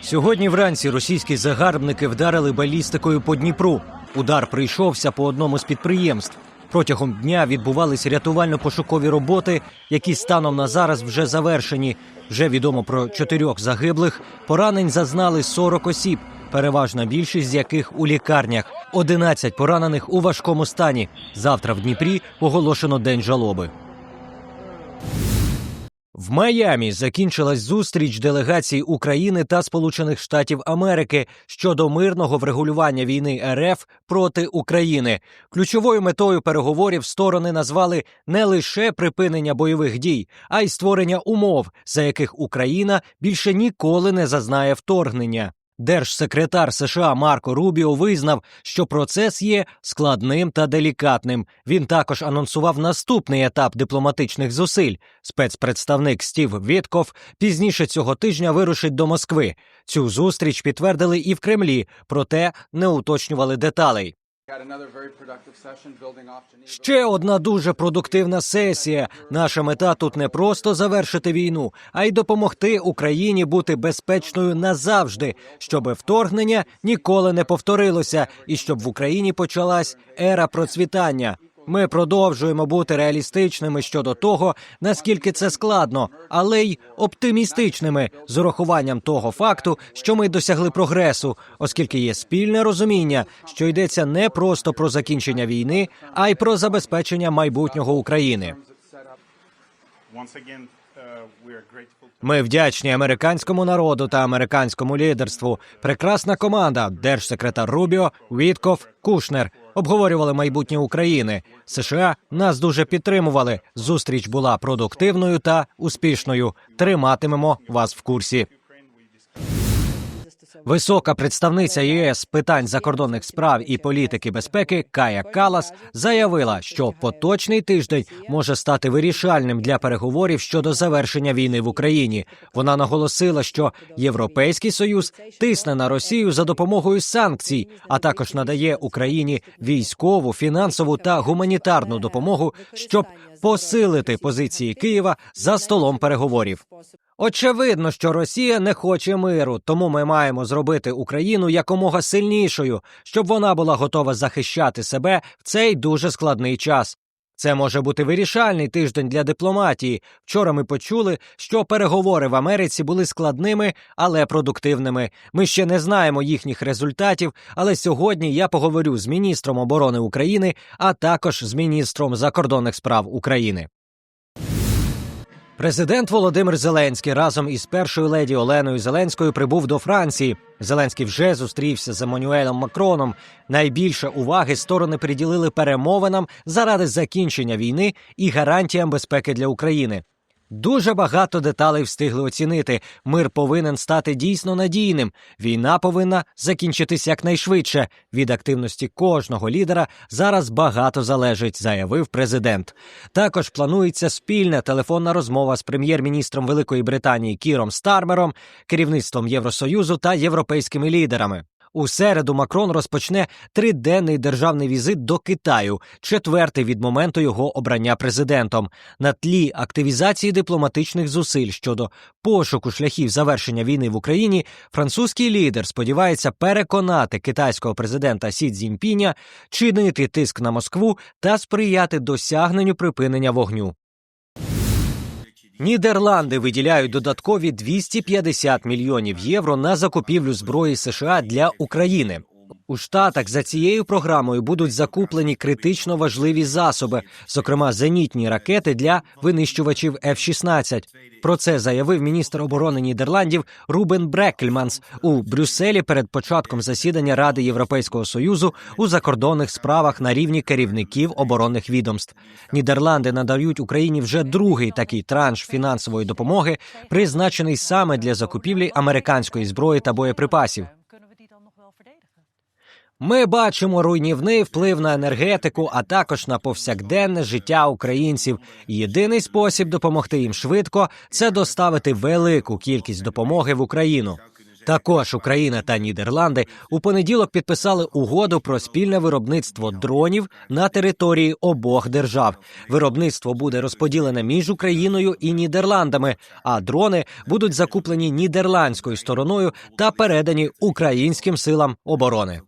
Сьогодні вранці російські загарбники вдарили балістикою по Дніпру. Удар прийшовся по одному з підприємств. Протягом дня відбувались рятувально-пошукові роботи, які станом на зараз вже завершені. Вже відомо про 4 загиблих. Поранень зазнали 40 осіб, переважна більшість з яких у лікарнях. 11 поранених у важкому стані. Завтра в Дніпрі оголошено День жалоби. В Майамі закінчилась зустріч делегацій України та Сполучених Штатів Америки щодо мирного врегулювання війни РФ проти України. Ключовою метою переговорів сторони назвали не лише припинення бойових дій, а й створення умов, за яких Україна більше ніколи не зазнає вторгнення. Держсекретар США Марко Рубіо визнав, що процес є складним та делікатним. Він також анонсував наступний етап дипломатичних зусиль. Спецпредставник Стів Віткоф пізніше цього тижня вирушить до Москви. Цю зустріч підтвердили і в Кремлі, проте не уточнювали деталей. Ще одна дуже продуктивна сесія. Наша мета тут не просто завершити війну, а й допомогти Україні бути безпечною назавжди, щоб вторгнення ніколи не повторилося і щоб в Україні почалась ера процвітання. Ми продовжуємо бути реалістичними щодо того, наскільки це складно, але й оптимістичними з урахуванням того факту, що ми досягли прогресу, оскільки є спільне розуміння, що йдеться не просто про закінчення війни, а й про забезпечення майбутнього України. Ми вдячні американському народу та американському лідерству. Прекрасна команда – держсекретар Рубіо, Віткоф, Кушнер – обговорювали майбутнє України. США нас дуже підтримували. Зустріч була продуктивною та успішною. Триматимемо вас в курсі. Висока представниця ЄС з питань закордонних справ і політики безпеки Кая Каллас заявила, що поточний тиждень може стати вирішальним для переговорів щодо завершення війни в Україні. Вона наголосила, що Європейський Союз тисне на Росію за допомогою санкцій, а також надає Україні військову, фінансову та гуманітарну допомогу, щоб посилити позиції Києва за столом переговорів. Очевидно, що Росія не хоче миру, тому ми маємо зробити Україну якомога сильнішою, щоб вона була готова захищати себе в цей дуже складний час. Це може бути вирішальний тиждень для дипломатії. Вчора ми почули, що переговори в Америці були складними, але продуктивними. Ми ще не знаємо їхніх результатів, але сьогодні я поговорю з міністром оборони України, а також з міністром закордонних справ України. Президент Володимир Зеленський разом із першою леді Оленою Зеленською прибув до Франції. Зеленський вже зустрівся з Еммануелем Макроном. Найбільше уваги сторони приділили перемовинам заради закінчення війни і гарантіям безпеки для України. Дуже багато деталей встигли оцінити. Мир повинен стати дійсно надійним. Війна повинна закінчитись якнайшвидше. Від активності кожного лідера зараз багато залежить, заявив президент. Також планується спільна телефонна розмова з прем'єр-міністром Великої Британії Кіром Стармером, керівництвом Євросоюзу та європейськими лідерами. У середу Макрон розпочне 3-денний державний візит до Китаю, 4-й від моменту його обрання президентом. На тлі активізації дипломатичних зусиль щодо пошуку шляхів завершення війни в Україні, французький лідер сподівається переконати китайського президента Сі Цзіньпіня чинити тиск на Москву та сприяти досягненню припинення вогню. Нідерланди виділяють додаткові 250 мільйонів євро на закупівлю зброї США для України. У Штатах за цією програмою будуть закуплені критично важливі засоби, зокрема зенітні ракети для винищувачів F-16. Про це заявив міністр оборони Нідерландів Рубен Брекельманс у Брюсселі перед початком засідання Ради Європейського Союзу у закордонних справах на рівні керівників оборонних відомств. Нідерланди надають Україні вже другий такий транш фінансової допомоги, призначений саме для закупівлі американської зброї та боєприпасів. Ми бачимо руйнівний вплив на енергетику, а також на повсякденне життя українців. Єдиний спосіб допомогти їм швидко – це доставити велику кількість допомоги в Україну. Також Україна та Нідерланди у понеділок підписали угоду про спільне виробництво дронів на території обох держав. Виробництво буде розподілене між Україною і Нідерландами, а дрони будуть закуплені нідерландською стороною та передані українським силам оборони.